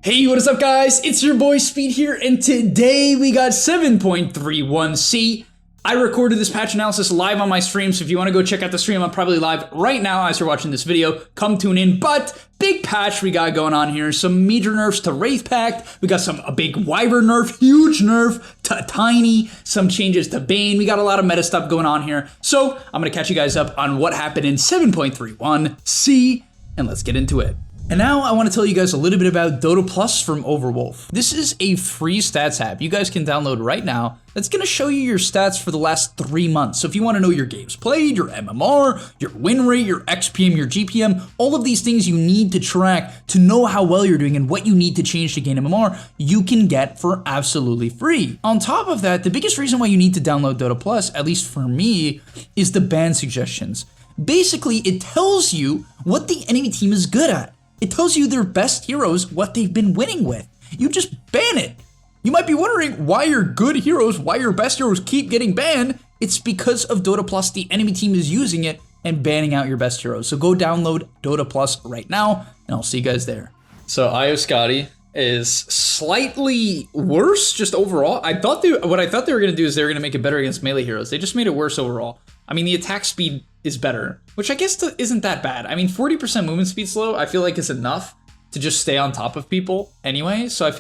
Hey, what is up guys? It's your boy Speed here, and today we got 7.31c. I recorded this patch analysis live on my stream, so if you want to go check out the stream, I'm probably live right now as you're watching this video. Come tune in, but big patch we got going on here. Some major nerfs to Wraith Pact. We got a big Wyvern nerf, huge nerf to Tiny, some changes to Bane. We got a lot of meta stuff going on here. So I'm going to catch you guys up on what happened in 7.31c, and let's get into it. And now I want to tell you guys a little bit about DotaPlus from Overwolf. This is a free stats app you guys can download right now that's going to show you your stats for the last 3 months. So if you want to know your games played, your MMR, your win rate, your XPM, your GPM, all of these things you need to track to know how well you're doing and what you need to change to gain MMR, you can get for absolutely free. On top of that, the biggest reason why you need to download DotaPlus, at least for me, is the ban suggestions. Basically, it tells you what the enemy team is good at. It tells you their best heroes, what they've been winning with. You just ban it. You might be wondering why your good heroes, why your best heroes keep getting banned. It's because of DotaPlus. The enemy team is using it and banning out your best heroes. So go download DotaPlus right now, and I'll see you guys there. So IO Scotty is slightly worse just overall. What I thought they were going to do is they were going to make it better against melee heroes. They just made it worse overall. I mean, the attack speed is better, which I guess isn't that bad. I mean, 40% movement speed slow, I feel like is enough to just stay on top of people anyway. So I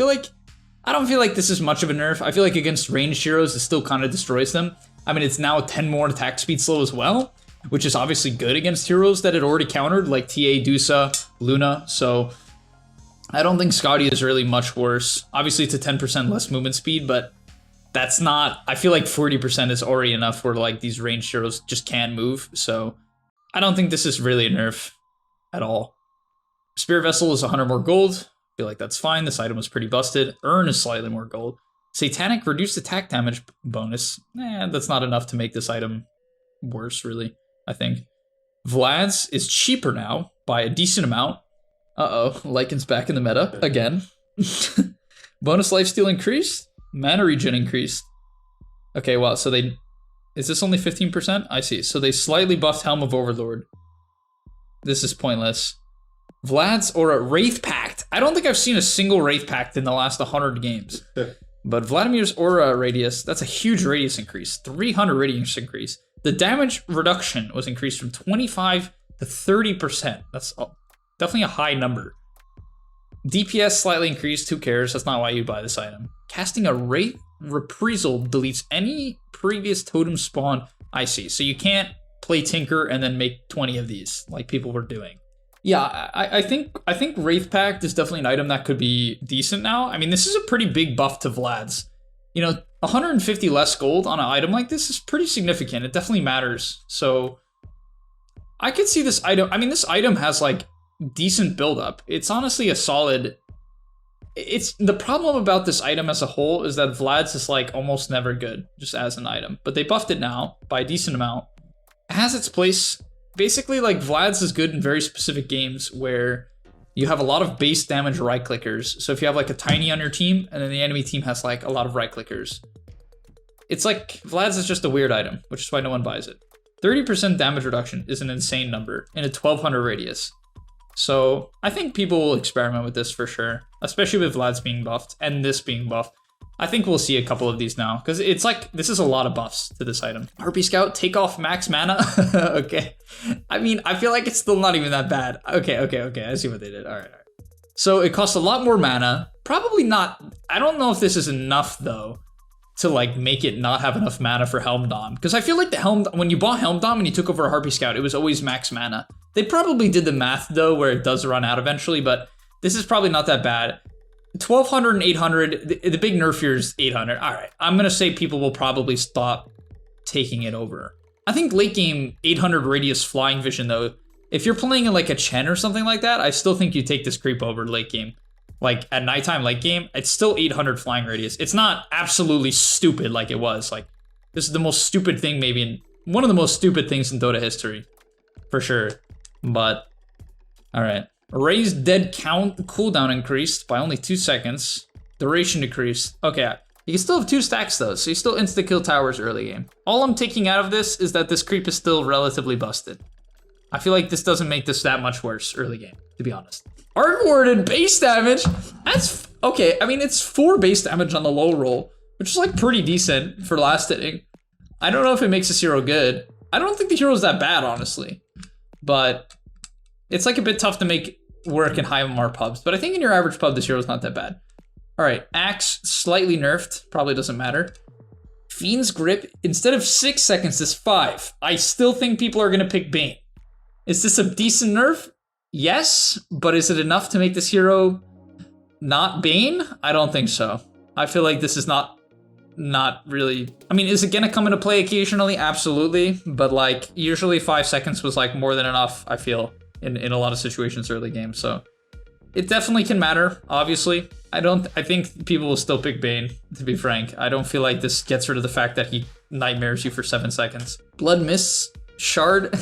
don't feel like this is much of a nerf. I feel like against ranged heroes, it still kind of destroys them. I mean, it's now 10 more attack speed slow as well, which is obviously good against heroes that it already countered, like TA, Medusa, Luna. So I don't think Scotty is really much worse. Obviously, it's a 10% less movement speed, but that's not, I feel like 40% is already enough where like these ranged heroes just can't move. So I don't think this is really a nerf at all. Spirit Vessel is 100 more gold. I feel like that's fine. This item was pretty busted. Urn is slightly more gold. Satanic reduced attack damage bonus. That's not enough to make this item worse, really, I think. Vlad's is cheaper now by a decent amount. Uh-oh, Lycan's back in the meta again. Bonus lifesteal increased. Mana regen increased. Okay, wow, so is this only 15%? I see. So they slightly buffed Helm of Overlord. This is pointless. Vlad's Aura Wraith Pact. I don't think I've seen a single Wraith Pact in the last 100 games. But Vladimir's Aura Radius, that's a huge radius increase. 300 radius increase. The damage reduction was increased from 25 to 30%. That's definitely a high number. DPS slightly increased, who cares? That's not why you buy this item. Casting a Wraith Reprisal deletes any previous totem spawn. I see. So you can't play Tinker and then make 20 of these like people were doing. Yeah, I think Wraith Pact is definitely an item that could be decent now. I mean, this is a pretty big buff to Vlad's. You know, 150 less gold on an item like this is pretty significant. It definitely matters. So I could see this item. I mean, this item has like decent build-up. It's honestly a solid. It's the problem about this item as a whole is that Vlad's is like almost never good just as an item, but they buffed it now by a decent amount. It has its place. Basically, like Vlad's is good in very specific games where you have a lot of base damage right clickers. So if you have like a Tiny on your team and then the enemy team has like a lot of right clickers, it's like Vlad's is just a weird item, which is why no one buys it. 30% damage reduction is an insane number in a 1200 radius. So I think people will experiment with this for sure, especially with Vlad's being buffed and this being buffed. I think we'll see a couple of these now because it's like this is a lot of buffs to this item. Harpy Scout, take off max mana. Okay. I mean, I feel like it's still not even that bad. Okay. I see what they did. All right. So it costs a lot more mana. Probably not. I don't know if this is enough though to like make it not have enough mana for Helm Dom, because I feel like when you bought Helm Dom and you took over a Harpy Scout, it was always max mana. They probably did the math though where it does run out eventually, but this is probably not that bad. 1200 and 800, the big nerf here is 800. All right, I'm gonna say people will probably stop taking it over. I think late game 800 radius flying vision though, if you're playing in like a Chen or something like that, I still think you take this creep over late game. Like at nighttime late game, it's still 800 flying radius. It's not absolutely stupid like it was. Like this is the most stupid thing maybe one of the most stupid things in Dota history, for sure. But all right. Raised dead count cooldown increased by only 2 seconds. Duration decreased. Okay, you can still have 2 stacks though, so you still insta-kill towers early game. All I'm taking out of this is that this creep is still relatively busted. I feel like this doesn't make this that much worse early game, to be honest. Arc Warden base damage, that's okay. I mean, it's 4 base damage on the low roll, which is like pretty decent for last hitting. I don't know if it makes this hero good. I don't think the hero's that bad, honestly, but it's like a bit tough to make work in high MMR pubs. But I think in your average pub, this hero's not that bad. All right, Axe slightly nerfed, probably doesn't matter. Fiend's Grip, instead of 6 seconds, is 5. I still think people are gonna pick Bane. Is this a decent nerf? Yes, but is it enough to make this hero not Bane? I don't think so. I feel like this is not really. I mean, is it gonna come into play occasionally? Absolutely, but like usually 5 seconds was like more than enough, I feel, in a lot of situations early game. So it definitely can matter, obviously. I think people will still pick Bane, to be frank. I don't feel like this gets rid of the fact that he nightmares you for 7 seconds. Blood Mists, Shard.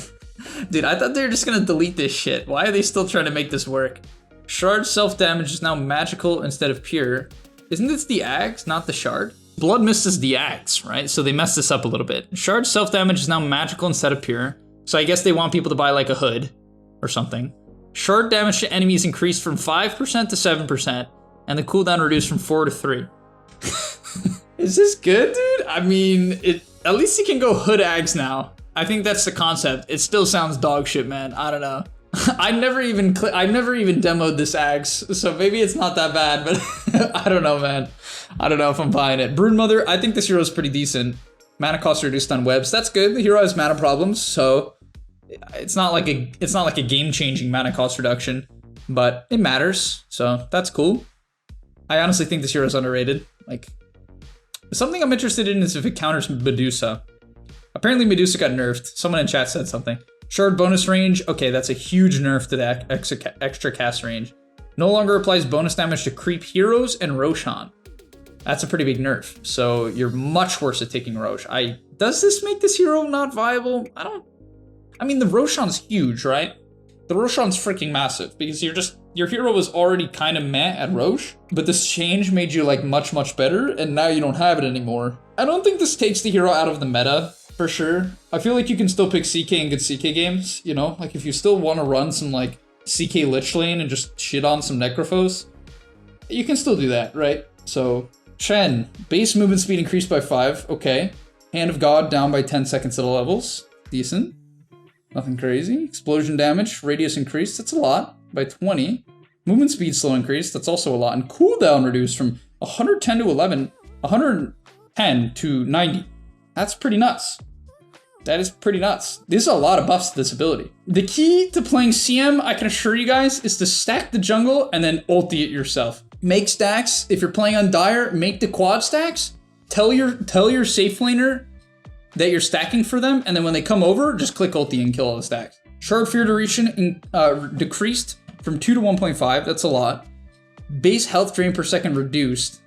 Dude, I thought they were just gonna delete this shit. Why are they still trying to make this work? Shard self-damage is now magical instead of pure. Isn't this the axe, not the shard? Blood Mist is the axe, right? So they messed this up a little bit. Shard self-damage is now magical instead of pure. So I guess they want people to buy like a hood or something. Shard damage to enemies increased from 5% to 7%, and the cooldown reduced from 4 to 3. Is this good, dude? I mean, at least you can go hood axe now. I think that's the concept. It still sounds dog shit, man. I don't know. I've never even demoed this axe, so maybe it's not that bad, but I don't know, man. I don't know if I'm buying it. Broodmother, I think this hero is pretty decent. Mana cost reduced on webs. That's good. The hero has mana problems, so it's not like a game-changing mana cost reduction, but it matters, so that's cool. I honestly think this hero is underrated. Like, something I'm interested in is if it counters Medusa. Apparently Medusa got nerfed. Someone in chat said something. Shard bonus range. Okay, that's a huge nerf to the extra cast range. No longer applies bonus damage to creep heroes and Roshan. That's a pretty big nerf. So you're much worse at taking Rosh. Does this make this hero not viable? I mean, the Roshan's huge, right? The Roshan's freaking massive because your hero was already kind of meh at Rosh, but this change made you like much, much better, and now you don't have it anymore. I don't think this takes the hero out of the meta. For sure. I feel like you can still pick CK in good CK games, you know? Like if you still want to run some like CK Lich Lane and just shit on some Necrophos, you can still do that, right? So, Chen, base movement speed increased by 5, okay. Hand of God down by 10 seconds at all levels, decent. Nothing crazy. Explosion damage, radius increased, that's a lot, by 20. Movement speed slow increased, that's also a lot. And cooldown reduced from 110 to 110 to 90. That's pretty nuts. That is pretty nuts. There's a lot of buffs to this ability. The key to playing CM, I can assure you guys, is to stack the jungle and then ulti it yourself. Make stacks. If you're playing on Dire, make the quad stacks. Tell your safe laner that you're stacking for them, and then when they come over, just click ulti and kill all the stacks. Shard fear duration decreased from 2 to 1.5. That's a lot. Base health drain per second reduced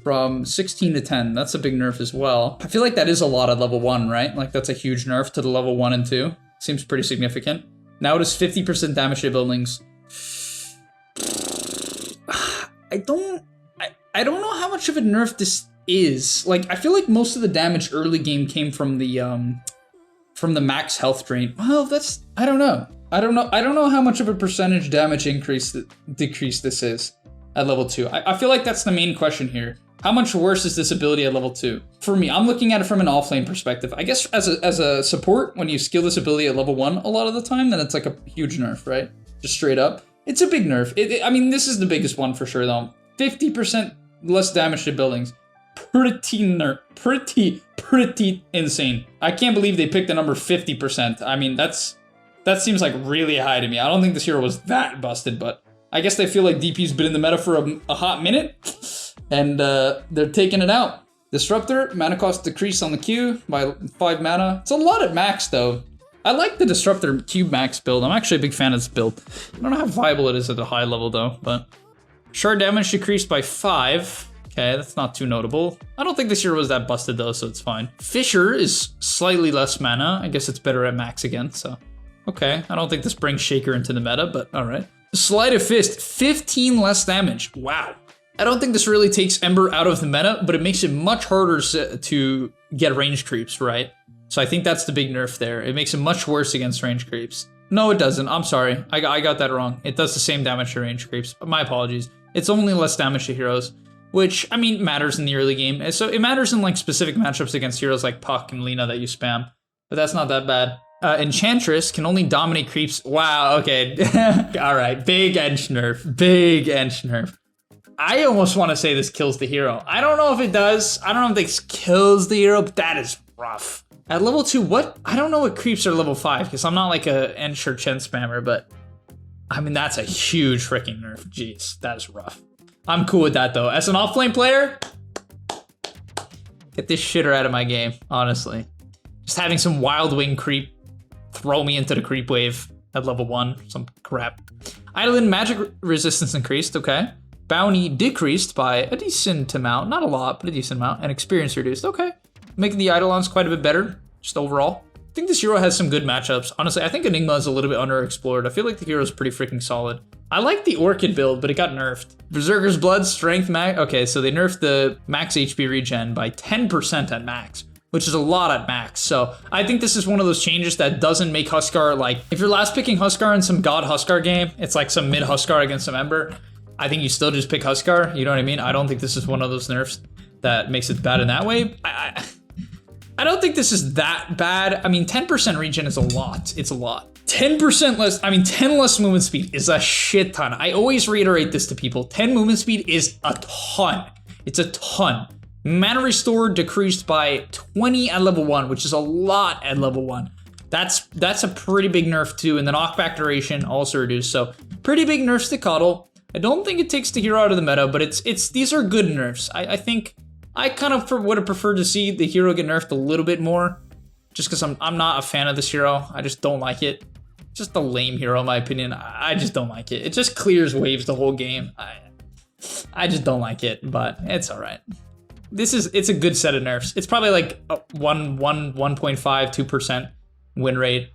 from 16 to 10. That's a big nerf as well. I feel like that is a lot at level 1, right? Like that's a huge nerf to the level 1 and 2. Seems pretty significant. Now it is 50% damage to buildings. I don't know how much of a nerf this is. Like I feel like most of the damage early game came from the max health drain. Well, I don't know. I don't know how much of a percentage damage decrease this is at level 2. I feel like that's the main question here. How much worse is this ability at level 2? For me, I'm looking at it from an offlane perspective. I guess as a support, when you skill this ability at level 1 a lot of the time, then it's like a huge nerf, right? Just straight up. It's a big nerf. I mean, this is the biggest one for sure, though. 50% less damage to buildings. Pretty insane. I can't believe they picked the number 50%. I mean, that seems like really high to me. I don't think this hero was that busted, but I guess they feel like DP's been in the meta for a hot minute, and they're taking it out. Disruptor, mana cost decrease on the Q by 5 mana. It's a lot at max, though. I like the Disruptor Q max build. I'm actually a big fan of this build. I don't know how viable it is at a high level, though, but... Shard damage decreased by 5. Okay, that's not too notable. I don't think this hero was that busted, though, so it's fine. Fissure is slightly less mana. I guess it's better at max again, so... Okay, I don't think this brings Shaker into the meta, but alright. Sleight of Fist, 15 less damage. Wow. I don't think this really takes Ember out of the meta, but it makes it much harder to get range creeps, right? So I think that's the big nerf there. It makes it much worse against range creeps. No, it doesn't. I'm sorry. I got that wrong. It does the same damage to range creeps. My apologies. It's only less damage to heroes, which, I mean, matters in the early game. So it matters in like specific matchups against heroes like Puck and Lina that you spam, but that's not that bad. Enchantress can only dominate creeps. Wow, okay. All right, big edge nerf. Big edge nerf. I almost want to say this kills the hero. I don't know if it does. I don't know if this kills the hero, but that is rough. At level 2, what? I don't know what creeps are level 5, because I'm not like a Ensure Chen spammer, but I mean, that's a huge freaking nerf. Jeez, that is rough. I'm cool with that, though. As an off-lane player, get this shitter out of my game, honestly. Just having some Wild Wing creep throw me into the creep wave at level 1, some crap. Eidolon magic resistance increased, okay. Bounty decreased by a decent amount, not a lot, but a decent amount, and experience reduced, okay. Making the Eidolons quite a bit better, just overall. I think this hero has some good matchups. Honestly, I think Enigma is a little bit underexplored. I feel like the hero is pretty freaking solid. I like the Orchid build, but it got nerfed. Berserker's Blood, Strength Max. Okay, so they nerfed the max HP regen by 10% at max, which is a lot at max. So I think this is one of those changes that doesn't make Huskar, like, if you're last picking Huskar in some God Huskar game, it's like some mid Huskar against some Ember, I think you still just pick Huskar, you know what I mean? I don't think this is one of those nerfs that makes it bad in that way. I don't think this is that bad. I mean, 10% regen is a lot. It's a lot. 10% less, I mean, 10 less movement speed is a shit ton. I always reiterate this to people. 10 movement speed is a ton. It's a ton. Mana restore decreased by 20 at level 1, which is a lot at level 1. That's a pretty big nerf too. And the knockback duration also reduced. So pretty big nerfs to Cuddle. I don't think it takes the hero out of the meta, but these are good nerfs. I think I kind of would have preferred to see the hero get nerfed a little bit more, just because I'm not a fan of this hero. I just don't like it. Just a lame hero in my opinion. I just don't like it. It just clears waves the whole game. I just don't like it, but it's all right. It's a good set of nerfs. It's probably like a 1.5, 2% win rate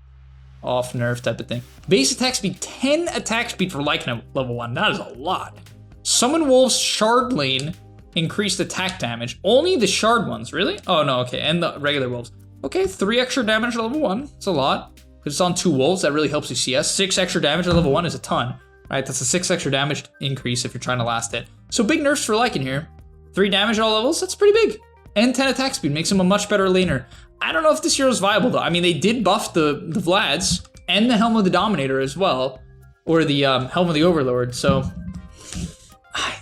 off nerf type of thing. Base attack speed, 10 attack speed for Lycan at level 1. That is a lot. Summon Wolves Shard Lane increased attack damage. Only the shard ones, really? Oh no, okay, and the regular wolves. Okay, 3 extra damage at level 1. It's a lot. Because it's on 2 wolves, that really helps you CS. 6 extra damage at level 1 is a ton. Right, that's a 6 extra damage increase if you're trying to last it. So big nerfs for Lycan here. 3 damage at all levels, that's pretty big. And 10 attack speed makes him a much better laner. I don't know if this hero is viable though. I mean, they did buff the Vlads and the Helm of the Dominator as well. Or the Helm of the Overlord, so.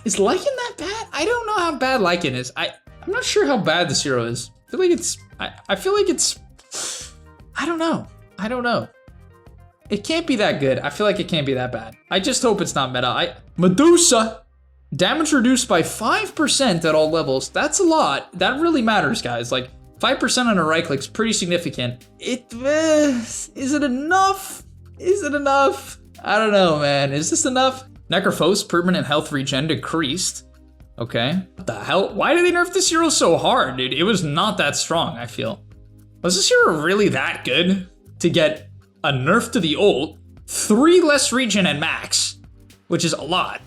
Is Lycan that bad? I don't know how bad Lycan is. I'm not sure how bad this hero is. I feel like it's, I feel like it's, I don't know. It can't be that good. I feel like it can't be that bad. I just hope it's not meta. Medusa, damage reduced by 5% at all levels. That's a lot. That really matters, guys. Like 5% on a right click is pretty significant. Is it enough? Is it enough? I don't know, man. Is this enough? Necrophos, permanent health regen decreased. Okay. What the hell? Why did they nerf this hero so hard, dude? It was not that strong, I feel. Was this hero really that good to get a nerf to the ult, 3 less regen at max, which is a lot.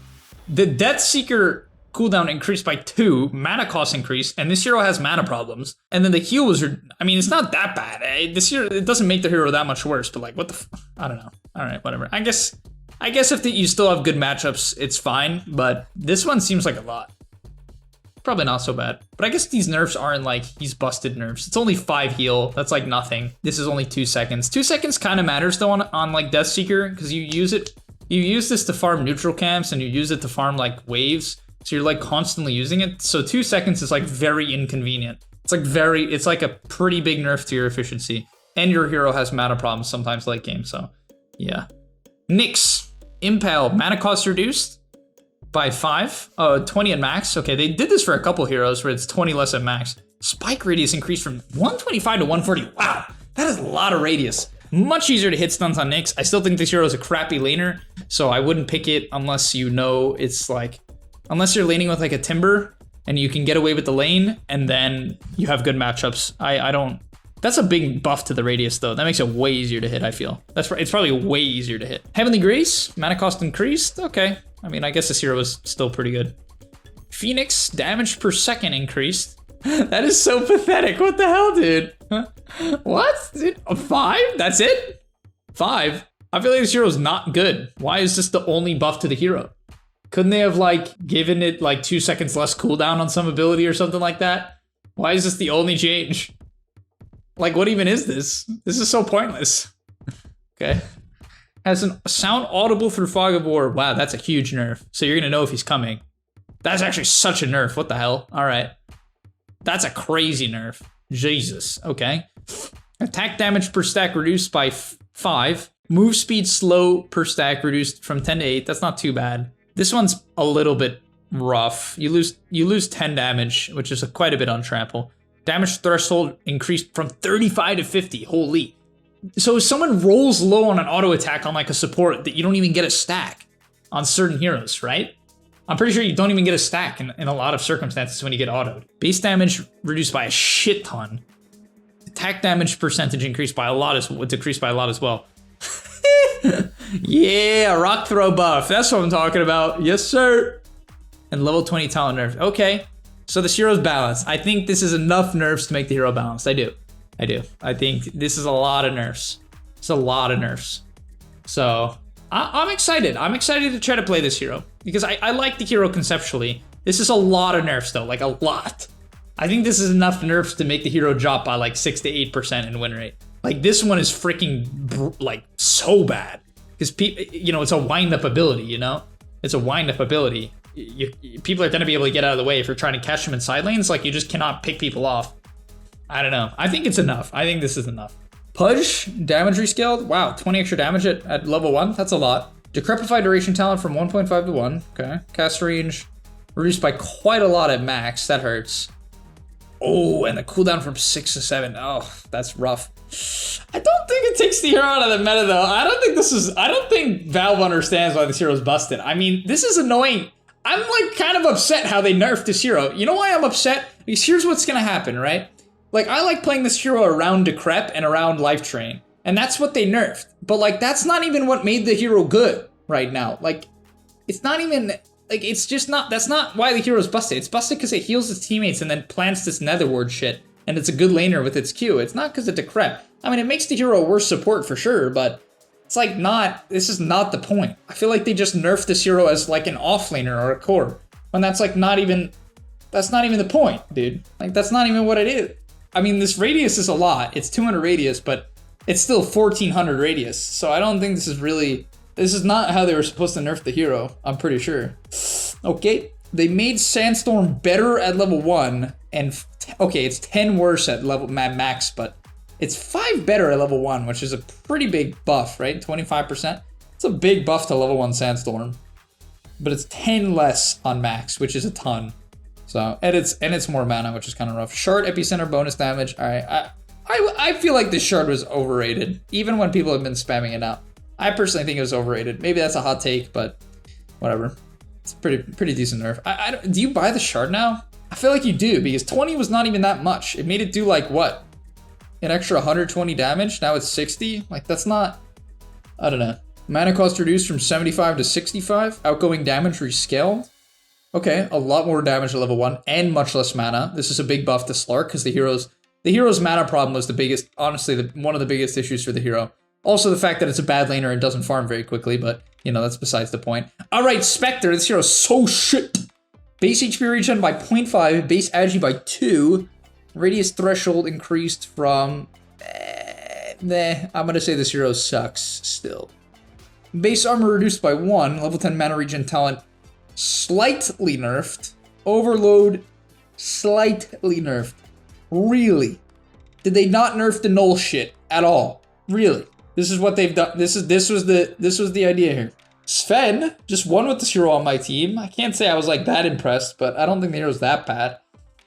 The Death Seeker cooldown increased by 2, mana cost increased, and this hero has mana problems. And then the heal was, I mean, it's not that bad. This hero, it doesn't make the hero that much worse, but like, what the I don't know. All right, whatever. I guess if you still have good matchups, it's fine, but this one seems like a lot. Probably not so bad. But I guess these nerfs aren't like he's busted nerfs. It's only 5 heal. That's like nothing. This is only 2 seconds. 2 seconds kind of matters though on like Death Seeker, because you use this to farm neutral camps and you use it to farm like waves. So you're like constantly using it. So 2 seconds is like very inconvenient. It's like a pretty big nerf to your efficiency. And your hero has mana problems sometimes late game, so yeah. Nyx, Impale, mana cost reduced by 5, 20 at max. Okay, they did this for a couple heroes where it's 20 less at max. Spike radius increased from 125 to 140. Wow, that is a lot of radius. Much easier to hit stuns on Nyx. I still think this hero is a crappy laner, so I wouldn't pick it unless you know it's like, unless you're laning with like a Timber and you can get away with the lane and then you have good matchups. I don't, that's a big buff to the radius though. That makes it way easier to hit, I feel. It's probably way easier to hit. Heavenly Grace, mana cost increased, okay. I mean, I guess this hero is still pretty good. Phoenix, damage per second increased. That is so pathetic. What the hell, dude? What? Dude, a 5? That's it? 5? I feel like this hero's not good. Why is this the only buff to the hero? Couldn't they have like given it like 2 seconds less cooldown on some ability or something like that? Why is this the only change? Like, what even is this? This is so pointless. Okay. Has a sound audible through fog of war. Wow, that's a huge nerf. So you're gonna know if he's coming. That's actually such a nerf. What the hell? All right. That's a crazy nerf. Jesus. Okay. Attack damage per stack reduced by 5. Move speed slow per stack reduced from 10 to 8. That's not too bad. This one's a little bit rough. You lose 10 damage, which is quite a bit on trample. Damage threshold increased from 35 to 50. Holy. So if someone rolls low on an auto attack on like a support, that you don't even get a stack on certain heroes, right? I'm pretty sure you don't even get a stack in a lot of circumstances when you get autoed. Base damage reduced by a shit ton. Attack damage percentage increased by a lot decreased by a lot as well. Yeah, rock throw buff. That's what I'm talking about. Yes, sir. And level 20 talent nerf. Okay, so the hero's balanced. I think this is enough nerfs to make the hero balanced. I do. I think this is a lot of nerfs. It's a lot of nerfs. So I'm excited. I'm excited to try to play this hero because I like the hero conceptually. This is a lot of nerfs though, like a lot. I think this is enough nerfs to make the hero drop by like 6 to 8% in win rate. Like this one is freaking like so bad because it's a wind up ability. It's a wind up ability. People are gonna be able to get out of the way if you're trying to catch them in side lanes. Like you just cannot pick people off. I don't know. I think it's enough. I think this is enough. Pudge, damage rescaled. Wow, 20 extra damage at level 1. That's a lot. Decrepify duration talent from 1.5 to 1. Okay. Cast range reduced by quite a lot at max. That hurts. Oh, and the cooldown from 6 to 7. Oh, that's rough. I don't think it takes the hero out of the meta though. I don't think Valve understands why this hero's busted. I mean, this is annoying. I'm like kind of upset how they nerfed this hero. You know why I'm upset? Because here's what's gonna happen, right? Like, I like playing this hero around Decrep and around Life Train. And that's what they nerfed. But, like, that's not even what made the hero good right now. Like, it's not even... Like, it's just not... That's not why the hero's busted. It's busted because it heals its teammates and then plants this Netherward shit. And it's a good laner with its Q. It's not because of Decrep. I mean, it makes the hero a worse support for sure, but... It's, like, not... This is not the point. I feel like they just nerfed this hero as, like, an off-laner or a core. When that's, like, not even... That's not even the point, dude. Like, that's not even what it is. I mean, this radius is a lot. It's 200 radius, but it's still 1400 radius. So I don't think this is really... This is not how they were supposed to nerf the hero, I'm pretty sure. Okay, they made Sandstorm better at level 1, and... Okay, it's 10 worse at level max, but it's 5 better at level 1, which is a pretty big buff, right? 25%. It's a big buff to level 1 Sandstorm. But it's 10 less on max, which is a ton. So, and it's more mana, which is kind of rough. Shard epicenter bonus damage. All right, I feel like this shard was overrated, even when people have been spamming it out. I personally think it was overrated. Maybe that's a hot take, but whatever. It's pretty decent nerf. Do you buy the shard now? I feel like you do, because 20 was not even that much. It made it do like what? An extra 120 damage? Now it's 60? Like that's not, I don't know. Mana cost reduced from 75 to 65. Outgoing damage rescaled. Okay, a lot more damage at level 1 and much less mana. This is a big buff to Slark because the hero's mana problem was the biggest, honestly, one of the biggest issues for the hero. Also the fact that it's a bad laner and doesn't farm very quickly, but that's besides the point. All right, Specter, this hero's so shit. Base HP regen by 0.5, base agi by 2. Radius threshold increased from, I'm gonna say this hero sucks still. Base armor reduced by 1, level 10 mana regen talent slightly nerfed. Overload slightly nerfed. Really? Did they not nerf the null shit at all? Really? This is what they've done. This was the idea here. Sven just won with this hero on my team. I can't say I was like that impressed, but I don't think the hero's that bad.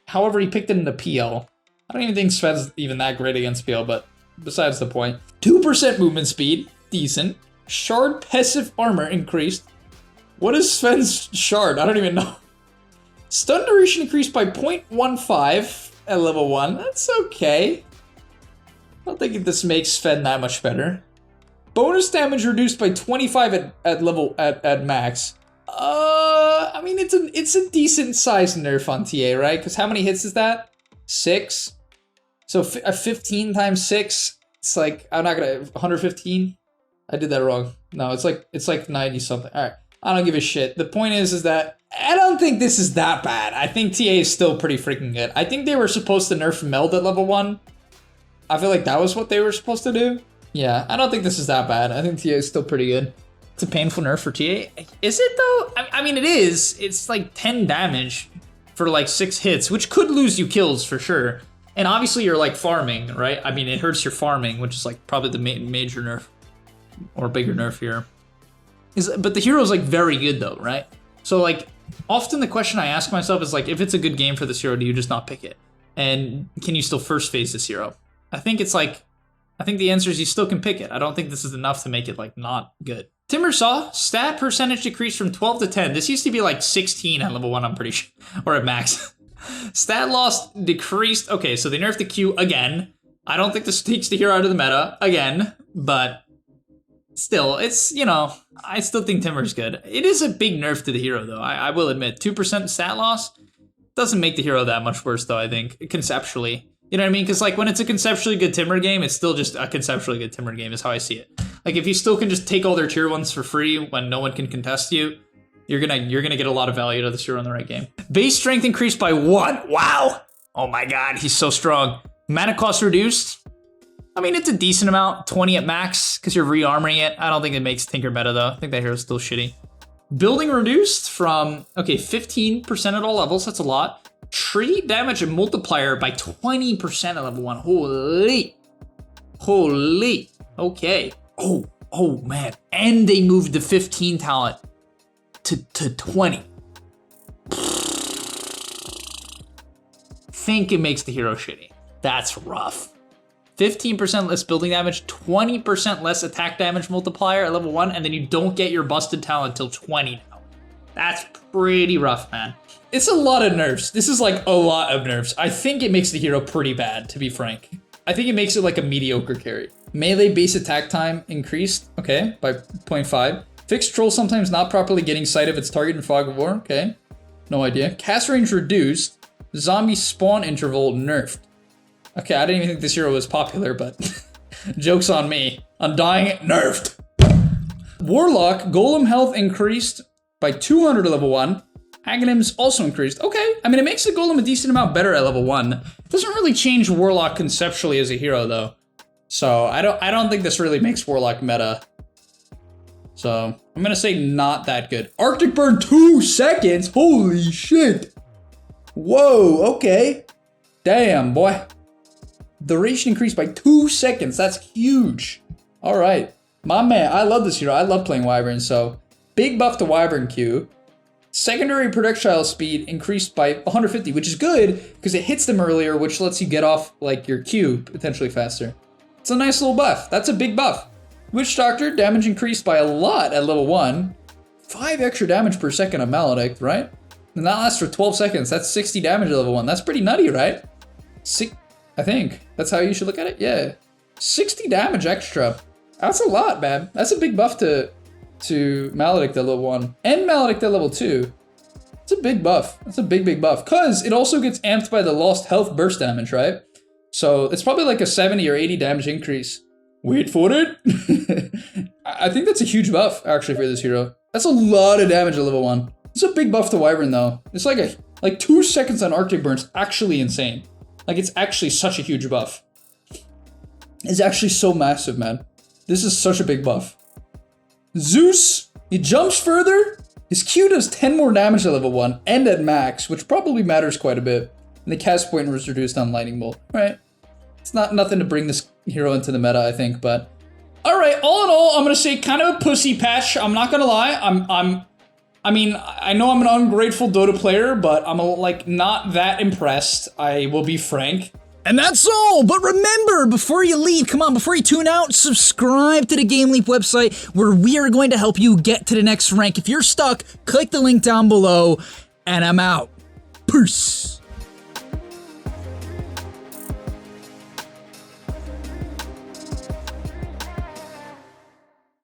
However, he picked it in the PL. I don't even think Sven's even that great against PL, but besides the point. 2% movement speed, decent. Shard passive armor increased. What is Sven's shard? I don't even know. Stun duration increased by 0.15 at level 1. That's okay. I don't think this makes Sven that much better. Bonus damage reduced by 25 at max. I mean it's a decent size nerf on TA, right? Because how many hits is that? 6. So a 15 times 6. It's like 115. I did that wrong. No, it's like 90 something. All right, I don't give a shit. The point is that I don't think this is that bad. I think TA is still pretty freaking good. I think they were supposed to nerf Meld at level 1. I feel like that was what they were supposed to do. Yeah, I don't think this is that bad. I think TA is still pretty good. It's a painful nerf for TA. Is it though? I mean, it is. It's like 10 damage for like 6 hits, which could lose you kills for sure. And obviously you're like farming, right? I mean, it hurts your farming, which is like probably the major nerf or bigger nerf here. But the hero's like very good though, right? So like often the question I ask myself is like, if it's a good game for this hero, do you just not pick it? And can you still first phase this hero? I think the answer is you still can pick it. I don't think this is enough to make it like not good. Timbersaw, stat percentage decreased from 12 to 10. This used to be like 16 at level 1, I'm pretty sure, or at max. Stat loss decreased. Okay, so they nerfed the Q again. I don't think this takes the hero out of the meta again, but still, it's, you know, I still think Timber's good. It is a big nerf to the hero though, I will admit. 2% stat loss doesn't make the hero that much worse though, I think, conceptually. You know what I mean? Because like when it's a conceptually good Timber game, it's still just a conceptually good Timber game is how I see it. Like if you still can just take all their tier 1s for free when no one can contest you, you're gonna get a lot of value out of this hero in the right game. Base strength increased by 1. Wow. Oh my god, he's so strong. Mana cost reduced. I mean, it's a decent amount, 20 at max, because you're re-armoring it. I don't think it makes Tinker meta though. I think that hero's still shitty. Building reduced from, okay, 15% at all levels, that's a lot. Tree damage and multiplier by 20% at level 1. Holy. Holy. Okay. Oh man. And they moved the 15 talent to 20. Think it makes the hero shitty. That's rough. 15% less building damage, 20% less attack damage multiplier at level 1, and then you don't get your busted talent till 20 now. That's pretty rough, man. It's a lot of nerfs. This is like a lot of nerfs. I think it makes the hero pretty bad, to be frank. I think it makes it like a mediocre carry. Melee base attack time increased, okay, by 0.5. Fixed troll sometimes not properly getting sight of its target in Fog of War, okay. No idea. Cast range reduced. Zombie spawn interval nerfed. Okay, I didn't even think this hero was popular, but joke's on me. Undying, nerfed. Warlock Golem health increased by 200 at level 1. Aghanims also increased. Okay, I mean, it makes the Golem a decent amount better at level 1. It doesn't really change Warlock conceptually as a hero, though. So I don't think this really makes Warlock meta. So I'm gonna say not that good. Arctic Burn 2 seconds? Holy shit. Whoa, okay. Damn, boy. Duration increased by 2 seconds. That's huge. All right. My man, I love this hero. I love playing Wyvern, so big buff to Wyvern Q. Secondary projectile speed increased by 150, which is good because it hits them earlier, which lets you get off like your Q potentially faster. It's a nice little buff. That's a big buff. Witch Doctor, damage increased by a lot at level 1. 5 extra damage per second of Maledict, right? And that lasts for 12 seconds. That's 60 damage at level 1. That's pretty nutty, right? I think. That's how you should look at it? Yeah. 60 damage extra. That's a lot, man. That's a big buff to Maledict at level 1. And Maledict at level 2. It's a big buff. That's a big buff. Because it also gets amped by the lost health burst damage, right? So it's probably like a 70 or 80 damage increase. Wait for it. I think that's a huge buff, actually, for this hero. That's a lot of damage at level 1. It's a big buff to Wyvern, though. It's like 2 seconds on Arctic Burn's actually insane. Like, it's actually such a huge buff. It's actually so massive, man. This is such a big buff. Zeus, he jumps further. His Q does 10 more damage at level 1 and at max, which probably matters quite a bit. And the cast point was reduced on Lightning Bolt, right? It's not nothing to bring this hero into the meta, I think, but... Alright, all in all, I'm gonna say kind of a pussy patch. I'm not gonna lie. I mean, I know I'm an ungrateful Dota player, but I'm like not that impressed. I will be frank. And that's all, but remember, before you leave, come on, before you tune out, subscribe to the GameLeap website where we are going to help you get to the next rank. If you're stuck, click the link down below, and I'm out. Peace.